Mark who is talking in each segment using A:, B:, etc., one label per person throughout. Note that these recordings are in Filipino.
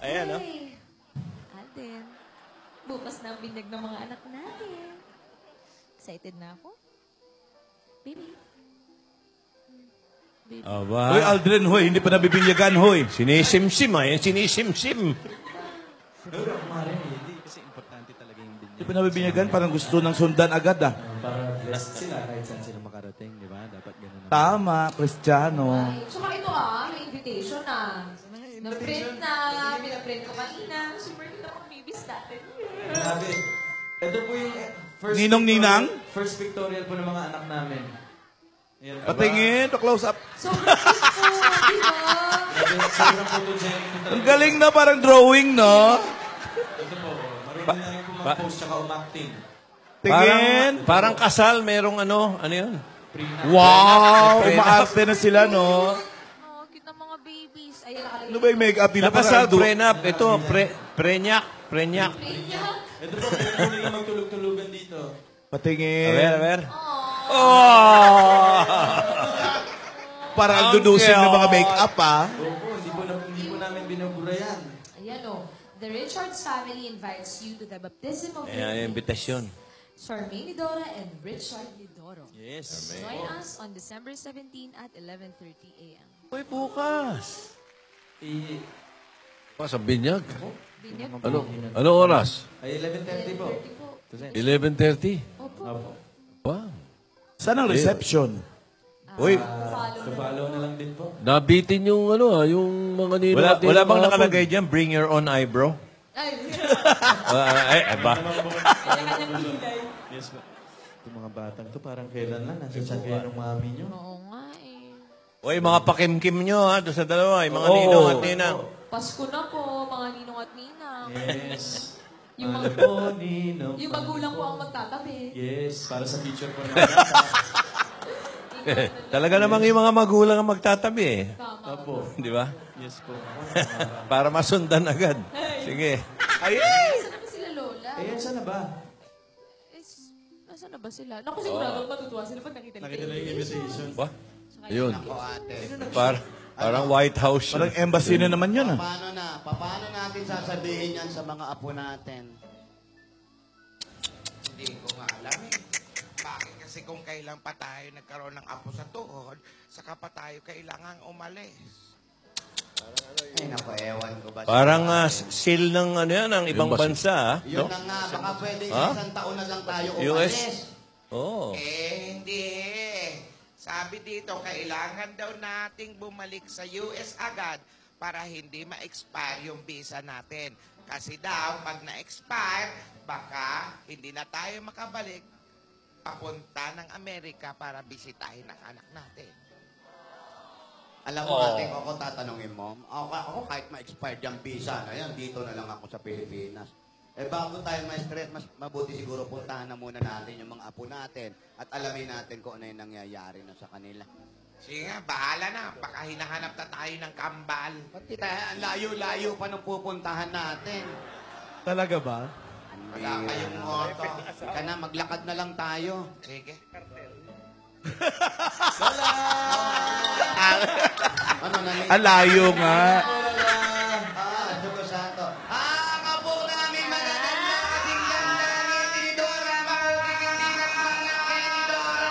A: Ayan, no?
B: Hey, Alden, bukas na ang binyag ng mga anak natin. Excited na ako. Baby. Baby.
A: Aba.
C: Hoy, Aldrin, hoy, hindi pa nabibinyagan, hoy.
A: Sinisimsim, ay. Sinisimsim.
D: Kasi importante talaga yung binyag.
C: Hindi pa nabibinyagan, parang gusto ng sundan agad, ah.
D: Para blessed sila kahit saan sila makarating, di ba? Dapat ganun.
C: Tama, Kristiyano.
B: Ay, tsaka ito may invitation na. Na-print na, pinaprint ko kanina. Super cute ang babies natin.
D: Grabe. Ito po yung first
C: Ninong-ninang?
D: First pictorial po ng mga anak namin. Ayan,
C: Patingin, close up.
B: Sobrang cute po, di ba?
D: Sobrang photogenic po
C: Ang
D: talaga.
C: galing na, parang drawing, no?
D: Ito po, marunong na rin po mag-post tsaka umacting.
C: Tingin.
A: Parang kasal, merong ano yun?
C: Wow, umaarte na sila, no?
B: Oh, cute ng mga babies. Ayan, nakalagay.
C: Ano ba yung make-up nila?
A: Nakasal,
C: Parang
A: prenup. Ito, prenyak.
D: Ito po, pwede po nila magtulog-tulugan dito.
C: Patingin.
A: A ver. Oh!
C: Parang dudusin ng mga make-up, ah.
D: Opo, hindi po namin binubura yan.
B: Ayan o. The Richards family invites you to the baptism of
A: Ayan,
B: their
A: invitasyon.
B: Charmaine Lidora and Richard Lidoro.
A: Yes.
B: Join us on December 17 at 11:30 a.m.
A: Uy, bukas.
E: Pa, sa binyag.
B: Binyag po.
E: Ano oras?
D: Ay, 11:30 po.
B: 11:30 po.
E: 11:30?
B: Opo.
E: Wow.
C: Saan ang reception? Uy,
D: Follow na lang din po.
E: Nabitin yung yung mga nino.
A: Wala bang nakalagay dyan, bring your own eyebrow?
B: Ay,
A: Ay, ba?
B: kanya-kanyang kilay.
D: Yes po. Itong mga batang to, parang kailan lang. Nasa chan kayo ng mami nyo.
B: Oo nga eh.
A: Uy, mga pakimkim nyo, ha? Doon sa dalawa, yung mga ninong at ninang.
B: Pasko na po, mga ninong at ninang.
D: Yes.
B: Yung
D: Ano
B: mga,
D: po, Ninong?
B: yung magulang po ang magtatabi.
D: Yes, para sa future po ng bata.
A: Talaga namang yung mga magulang ang magtatabi, eh.
B: Tama.
D: Opo.
A: Di ba?
D: Yes po.
A: Para masundan agad. Sige.
B: Nasaan na ba sila, Lola?
D: Ayan, saan na ba?
B: Nasaan na ba sila? Naku, sigurado matutuwa sila pag nakita
D: Nakita na yung invitation.
A: Ba?
E: Ayun.
A: Parang White House.
C: parang embassy na naman yun, ah.
F: Paano natin sasabihin yan sa mga apo natin?
G: Hindi ko nga alam eh. Bakit kasi kung kailan pa tayo nagkaroon ng apo sa tuhod, saka pa tayo kailangang umalis.
F: Ay, naku, ewan ko ba?
A: Parang seal ng ng ibang bansa, ha?
F: Yun
A: No?
F: na nga, baka pwede
A: Ha?
F: isang taon na lang tayo
A: US?
F: umalis.
A: Oh.
G: Hindi. Sabi dito, kailangan daw nating bumalik sa US agad para hindi ma-expire yung visa natin. Kasi daw, pag na-expire, baka hindi na tayo makabalik papunta ng Amerika para bisitahin ang anak natin.
F: Alam mo, ate, ako tatanungin mo, ako kahit ma-expired yung visa na yan, dito na lang ako sa Pilipinas. Eh bago tayo ma-stress, mas mabuti siguro puntahan na muna natin yung mga apo natin at alamin natin kung ano yung nangyayari na sa kanila.
G: Sige nga, bahala na. Baka hinahanap na tayo ng kambal.
F: Pati tayo, ang layo-layo pa nung pupuntahan natin.
C: Talaga ba?
G: Wala kayong moto.
F: Ka na, maglakad na lang tayo.
G: Sige.
F: Ano na?
C: Ang layo nga.
F: Dugo Santo. Ang apo namin magaganda, kasing ganda ni Tinidora, makikitinan mga Tinidora.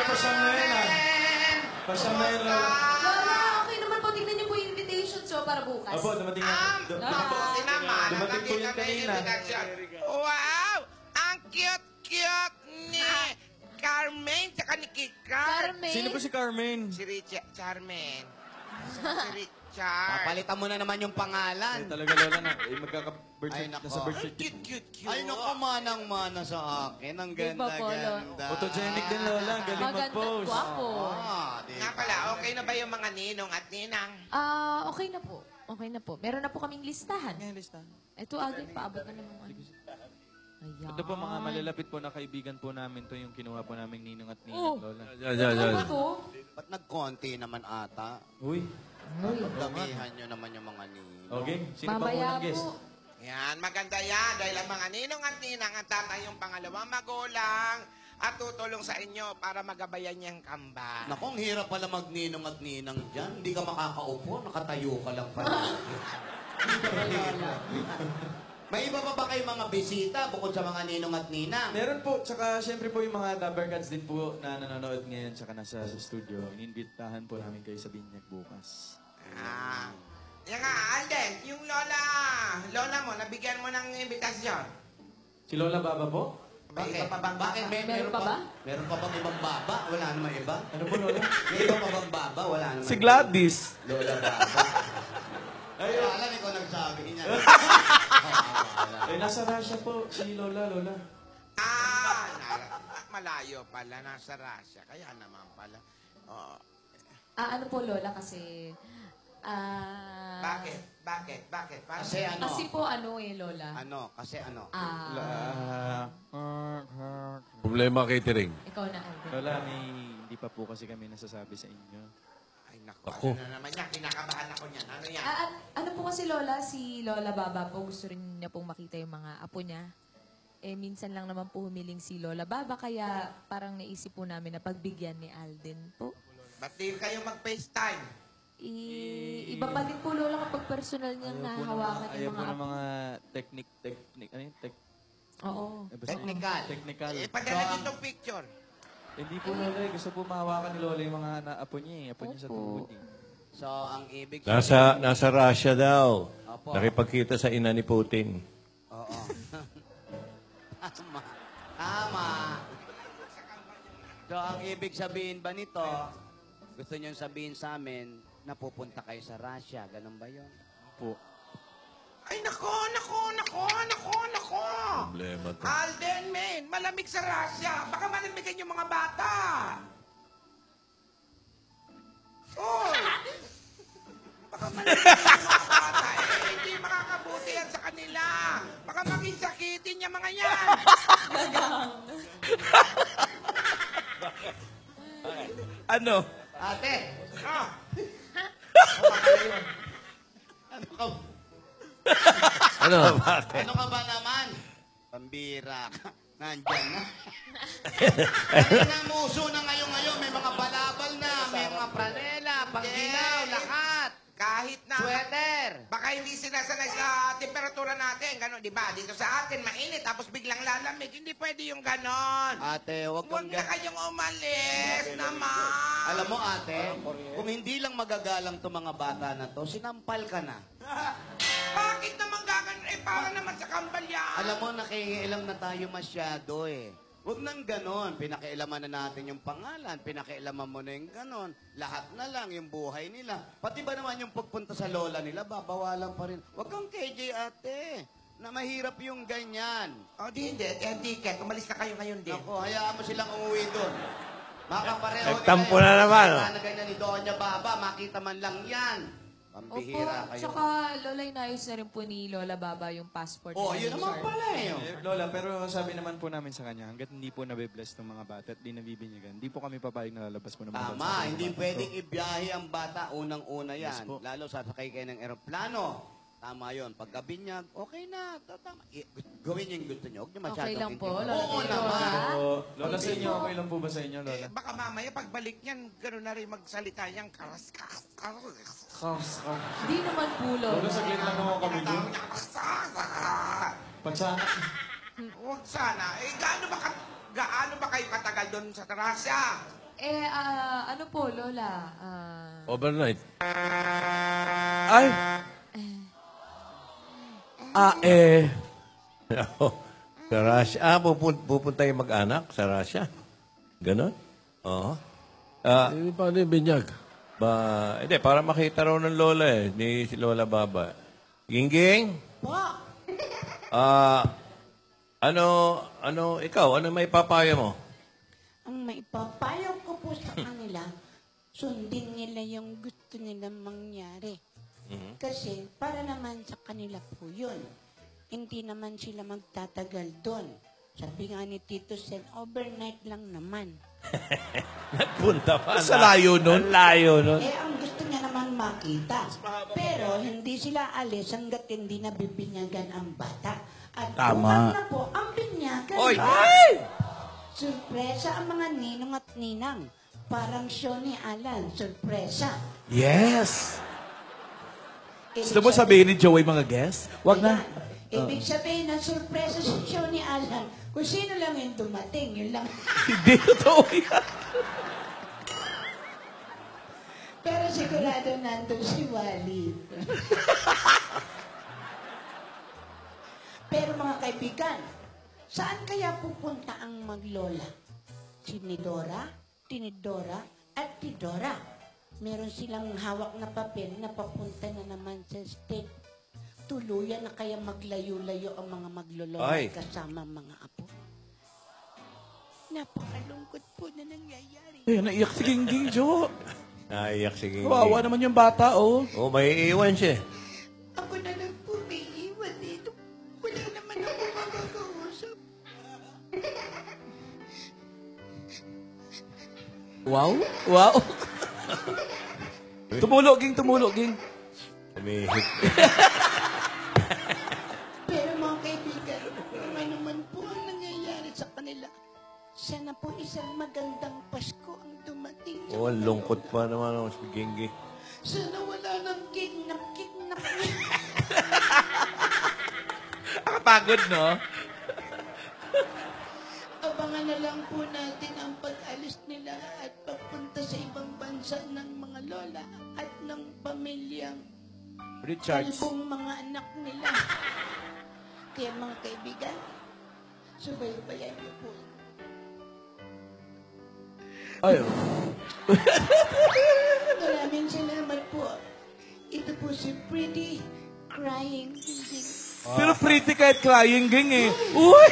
D: Pasang na yun, ah. Pasang na yun, Lola.
B: Lola, okay naman po. Tingnan niyo po yung invitation so para bukas.
D: Opo, dumating na.
G: Mabuti naman.
D: Dumating po yung
G: Nakita na
D: kanina.
G: invitation. Wow! Ang cute-cute ni Carmen tsaka ni Kikar.
B: Carmen.
D: Sino po si Carmen?
G: Si Richard. Charmen. Si Richard.
F: Papalitan mo na naman yung
D: Ay,
F: pangalan.
D: talaga, Lola, na. Magkaka-birth
F: Ay,
D: certificate.
F: nako.
D: Nasa birth certificate.
G: Cute.
F: Ay, naku, manang-mana sa akin. Ang
B: Di ba po,
F: ganda-ganda.
D: Photogenic din, Lola. Ang galing
B: Maganda,
D: mag-post.
B: guwapo.
G: Nga pala, okay na ba yung mga ninong at ninang?
B: Okay na po. Okay na po. Meron na po kaming listahan.
D: Ngayon, lista.
B: Ito, Alden, paabot na naman. Ayan.
D: Ito po mga malalapit po na kaibigan po namin to yung kinuha po naming ninong at
B: Oh.
D: ninang, Lola.
B: Ano ba to?
F: Ba't nagkonti naman ata?
D: Uy.
F: Damihan nyo naman yung mga ninong.
D: Okay. Sino pa
B: Mamaya
D: unang guest?
B: po.
G: Yan, maganda yan. Dahil ang mga ninong at ninang at tatay yung pangalawang magulang at tutulong sa inyo para magabayan niyang kamba.
F: Naku, ang hirap pala magninong at ninang dyan. Hindi ka makakaupo, nakatayo ka lang pala. May iba pa ba kayong mga bisita bukod sa mga ninong at ninang?
D: Meron po, tsaka syempre po yung mga Dabbercats din po na nanonood ngayon tsaka nasa studio. Ininbitahan po namin kayo sa Binyag bukas.
G: Yan nga, Alden, yung lola mo, nabigyan mo ng imbitasyon.
D: Si Lola Baba po?
G: May iba pa bang
F: Bakit?
B: Meron pa ba?
F: Meron pa bang ibang baba? Wala namang iba?
D: Ano po, Lola?
F: May iba pa bang baba? Wala namang
C: Si
F: iba.
C: Gladys.
F: Lola Baba. Ay, alam, ikaw nagsabi niya.
D: Eh, nasa Russia po, si Lola.
G: Malayo pala, nasa Russia. Kaya naman pala. Oh.
B: Ano po, Lola, kasi...
G: Bakit?
F: Kasi ano?
B: Kasi po, Lola.
F: Ano? Kasi ano?
E: Problema catering.
B: Ikaw na, Alden.
D: Lola, hindi pa po kasi kami nasasabi sa inyo.
G: Ay, naku.
E: Ako.
G: Ano na naman yan? Kinakabahan ako niyan. Ano yan?
B: Ano po kasi, Lola, si Lola Baba po, gusto rin niya pong makita yung mga apo niya. Eh, minsan lang naman po humiling si Lola Baba, kaya parang naisip po namin na pagbigyan ni Alden po.
G: Ba't di kayo mag-FaceTime?
B: Iba pa din po, Lola, kapag personal niyang nahahawakan
D: Ayaw
B: yung
D: po
B: mga
D: ng
B: apo.
D: mga ano yun?
B: Oo.
F: Technical.
D: Technical.
G: Padala niyo itong picture.
D: Hindi po, Lola. Gusto po mahawakan ni Lola yung mga apo niya eh. Apo niya sa tuhod eh.
F: So, ang ibig sabihin...
E: Nasa Russia daw.
F: Opo.
E: Nakipagkita sa ina ni Putin.
F: Oo. Tama. So, ang ibig sabihin ba nito, gusto niyong sabihin sa amin, napupunta kayo sa Russia. Ganun ba yun?
D: Po.
G: Ay, nako.
E: Problema to.
G: Alden, men, malamig sa Russia. Baka malamigan yung mga bata. Oy! Baka malamigan yung mga bata. Hindi makakabuti yan sa kanila. Baka maging sakitin yung mga yan.
C: Ano?
F: Ate!
G: Ah,
F: Ano ka?
E: Ano?
F: Ano ka ba naman? Pambira ka. Nandyan na. Kanina muso na ngayon. May mga balabal na. May mga pranela, pangginaw, lahat.
G: kahit na...
F: Sweater!
G: Baka hindi sinasanay sa temperatura natin. Gano'n, di ba? Dito sa atin, mainit. Tapos biglang lalamig. Hindi pwede yung gano'n.
F: Ate, huwag
G: Huwag
F: kang...
G: na kayong umalis naman.
F: Alam mo, ate, kung hindi lang magagalang to mga bata na to, sinampal ka na.
G: Bakit naman gagano'n? Eh, para naman sa kambal yan.
F: Alam mo, nakikialam na tayo masyado eh. Huwag nang ganon. Pinakialaman na natin yung pangalan. Pinakialaman mo na yung ganon. Lahat na lang yung buhay nila. Pati ba naman yung pagpunta sa lola nila, babawalan pa rin. Huwag kang KJ, ate. Na mahirap yung ganyan.
G: O, di hindi. Eh, ticket. Umalis na kayo ngayon din.
F: Ako, hayaan mo silang umuwi doon. Makapareho
A: Nagtampo na naman, oh.
F: Na ganyan ni Doña Baba, makita man lang yan.
B: Opo,
F: Pambihira kayo.
B: tsaka Lola, inayos na rin po ni Lola Baba yung passport.
F: Oh,
B: ni
F: yun
B: Richard.
F: naman pala eh.
D: Lola, pero sabi naman po namin sa kanya, hanggat hindi po nabibless ng mga bata at di nabibinyagan, hindi po kami papayag na lalabas po ng mga
F: Tama, hindi pwedeng ibiyahe ang bata. Unang-una yan.
D: Yes po.
F: Lalo sasakay kayo ng eroplano. Tama yun. Pagkabinyag, okay na. Tama. Gawin niyo yung gusto niyo. Huwag niyo masyadong
B: Okay lang po,
F: intindihin.
B: Lola.
F: Oo
B: Lola.
F: naman.
D: Lola, sa inyo, okay lang po ba sa inyo,
G: Eh,
D: Lola?
G: baka mamaya pagbalik niyan, gano'n na rin magsalita niyang karas.
B: Di naman po, Lola.
D: Lola, saglit lang naman kami dun.
G: Tinatawag niya, karas.
D: Pansana.
G: Huwag sana. Eh, gaano ba kayo katagal doon sa Russia?
B: Ano po, Lola?
E: Overnight.
C: Ay!
E: Sa Russia. Pupunta yung mag-anak sa Russia. Ganon? Oo. Paano yung binyag? Hindi, para makita raw ng lola ni si Lola Baba. Gingging?
H: Po,
E: Ikaw, ano may papayo mo?
H: ang maipapayo ko po sa kanila, sundin nila yung gusto nila mangyari. Kasi para naman sa kanila po yun. Hindi naman sila magtatagal doon. Sabi nga ni Tito Sen, overnight lang naman.
E: Nagpunta pa
C: Sa layo nun?
E: Layo nun.
H: Eh, ang gusto niya naman makita. Pero hindi sila alis hanggat hindi nabibinyagan ang bata. At
C: Tama.
H: bukas na po ang binyagan.
C: Oy!
H: Surpresa ang mga ninong at ninang. Parang show ni Alan, surpresa.
C: Yes!
H: Ibig
C: Gusto mo sabihin ni Joey mga guests? Wag na.
H: Ayan. Ibig sabihin ng surpresa sa show ni Alan, kung sino lang yung dumating, yun lang.
C: Hindi totoo yan.
H: Pero sigurado nandun si Wally. Pero mga kaibigan, saan kaya pupunta ang maglola? Si Nidora, Tinidora, at Tidora. Meron silang hawak na papel na papunta na naman sa state. Tuluyan na kaya maglayo-layo ang mga maglolola
E: Ay.
H: kasama ang mga apo. Napakalungkot po na nangyayari.
C: Ay, naiyak si Gingging, Jo.
E: Naiyak si Gingging.
C: Kawawa naman yung bata, oh.
E: Oh, may iiwan siya.
H: Ako na lang po may iwan dito. Wala naman ako makakausap.
C: Wow. Wow. Tumulog, Ging.
E: Umihip.
H: Pero mga kaibigan, ano naman po ang nangyayari sa kanila? Sana po isang magandang Pasko ang dumating. sa
E: Oh,
H: mga
E: lungkot
H: lola.
E: pa naman ang si Gingging.
H: Sana wala nang kidnap.
C: Nakapagod, no?
H: Abangan na lang po natin ang pag-alis nila at pagpunta sa ibang bansa ng mga lola at ng pamilyang
C: Richards.
H: kalbong mga anak nila. Kaya mga kaibigan, subaybayan niyo po.
C: Ay,
H: Maraming salamat po. Ito po si Pretty Crying Gingging.
C: pero pretty kahit crying, Ging, eh. Uy!